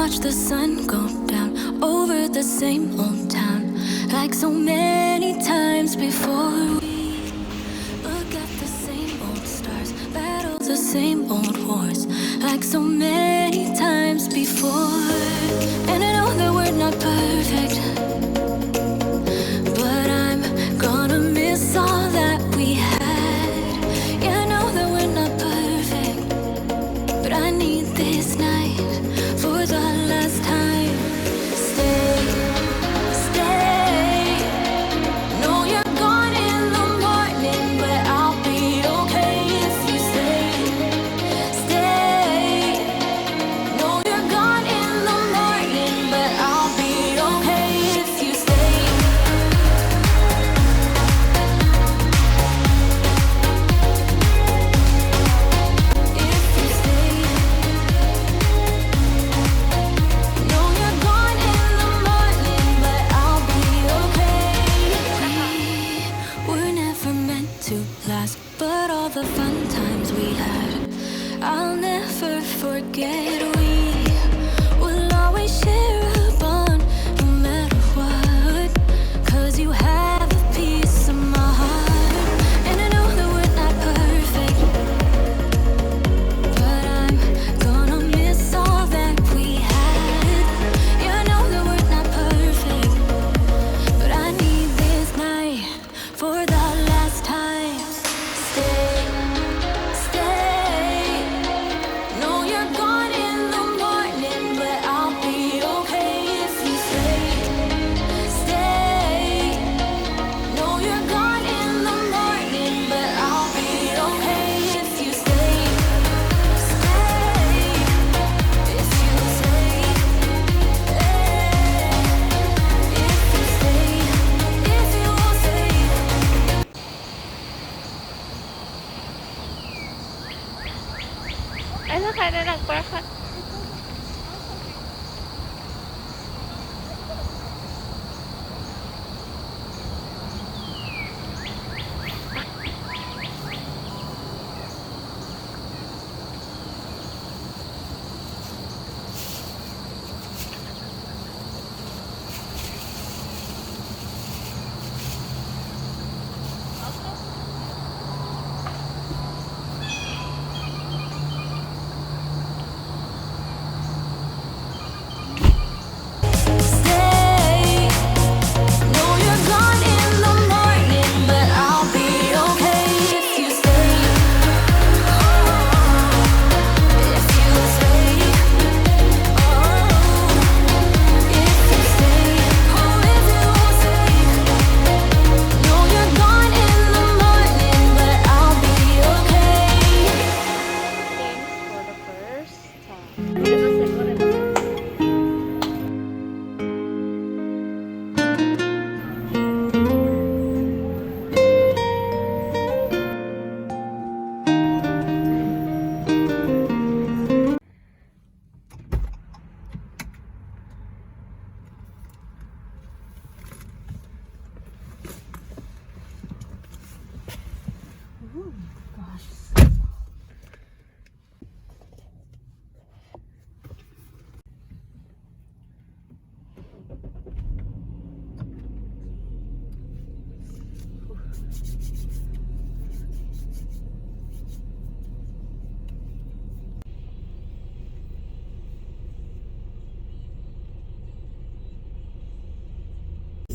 watch the sun go down over the same old town, like so many times before. We look at the same old stars, battle the same old wars, like so many times before. And I know that we're not perfect, but I'm gonna miss all that we had. Yeah, I know that we're not perfect, but I need this night for the last time. Stay, stay. No, you're gone in the morning, but I'll be okay if you stay. Stay. No, you're gone in the morning, but I'll be okay if you stay. If you stay. No, you're gone in the morning, but I'll be okay. We were never meant to last, but all the fun times we had, I'll never forget. We will always share a bond, no matter what, 'cause you have a piece of my heart. And I know that we're not perfect, but I'm gonna miss all that we had. Yeah, I know that we're not perfect, but I need this night for the last time. Stay, stay. No, you're gone in the morning, but I'll be okay if you stay. Stay. No, you're gone in the morning, but I'll be okay if you stay. Stay. If you stay. If you stay. If you stay. Ay, sakay na nag-park. Stay. No, you're gone in the morning, but I'll be okay if you stay. If you stay. If you stay. Oh, if you stay. No, you're gone in the morning, but I'll be okay. Thanks for the first time.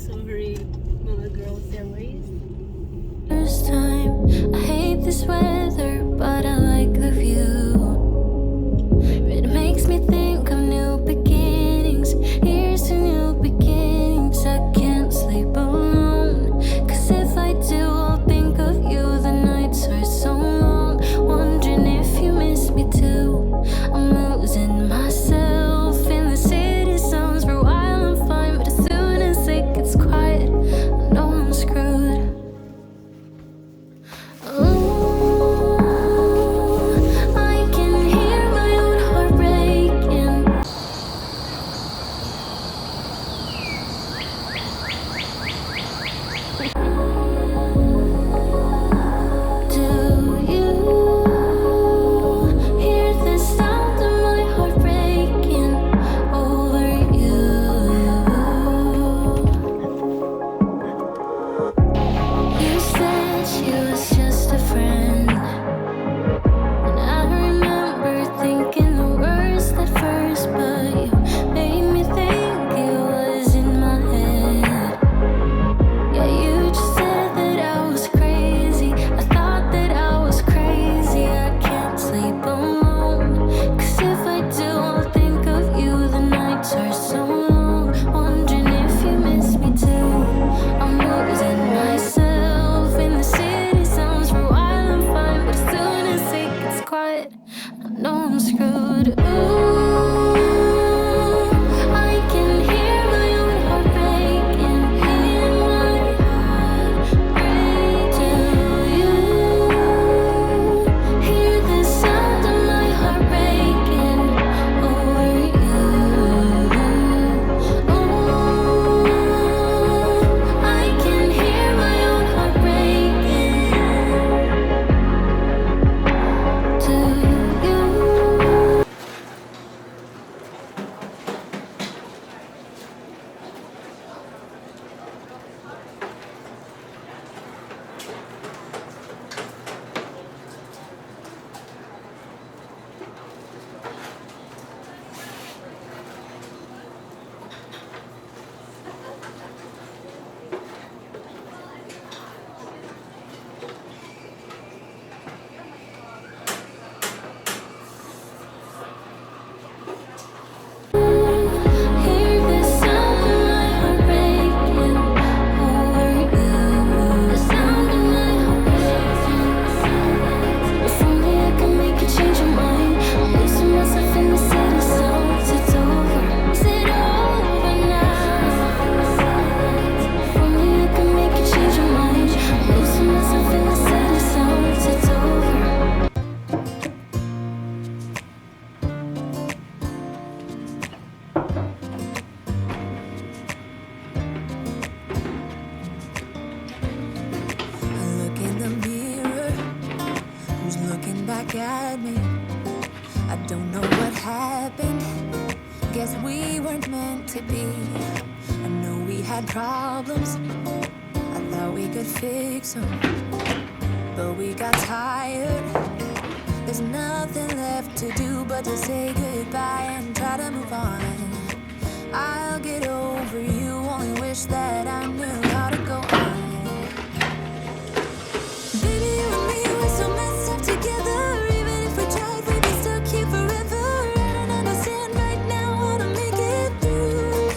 Sorry, mga girls airways. First time, I hate this weather, but I like the view. It makes me think of new beginnings. Here's to new beginnings. I can't sleep alone, 'cause if I do, I'll think of you. The nights are so long, wondering if you miss me too. I'm losing myself in the city sounds. For a while I'm fine, but as soon as it gets quiet, I know I'm screwed. I can hear my own heart breaking. Do you hear the sound of my heart breaking? Oh, back at me. I don't know what happened. Guess we weren't meant to be. I know we had problems. I thought we could fix them, but we got tired. There's nothing left to do but to say goodbye and try to move on. I'll get over you, only wish that I knew how to go on. Baby, you and me, we're so messed up together. Even if we tried, we'd be stuck here forever. I don't understand right now how to make it through,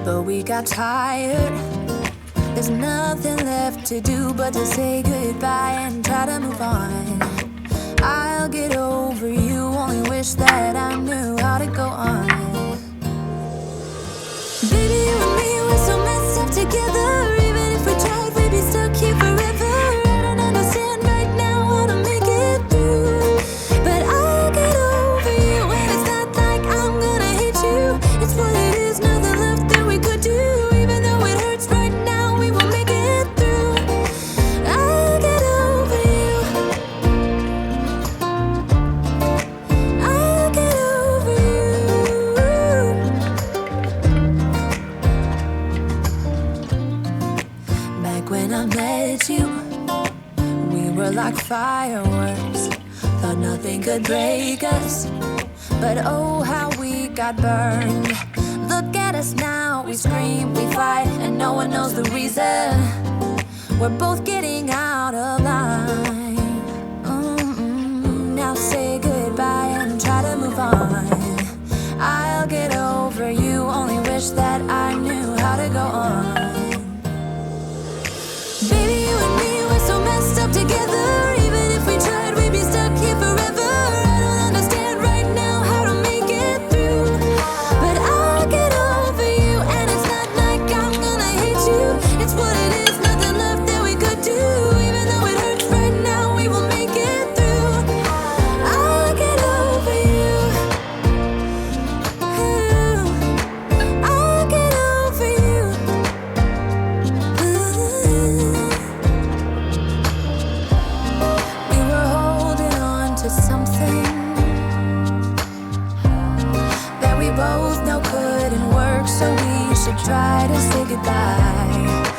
but we got tired. There's nothing left to do but to say goodbye and try to move on. I'll get over you, only wish that I knew how to go on. Baby, you and me, we're so messed up together. Even if we tried, we'd be stuck here forever. I don't understand right now how to make it through, but I'll get over you. And it's not like I'm gonna hate you. It's what it is, nothing left that we could do. Even though it hurts right now, we will make it through. I'll get over you. I'll get over you. Back when I met you, we were like fireworks. Thought nothing could break us, but oh how we got burned. Look at us now, we scream, we fight, and no one knows the reason. We're both getting out of line. Now say goodbye and try to move on. I'll get over you, only wish that I knew how to go on. Baby, you and me, we're so messed up together. Even if we tried, we'd be stuck here forever. I don't understand right now how to make it through, but I'll get over you. And it's not like I'm gonna hate you. It's what it is, nothing left that we could do. Even though it hurts right now, we will make it through. I'll get over you. I'll get over you. We were holding on to something that we both know couldn't work, so we should try to say goodbye.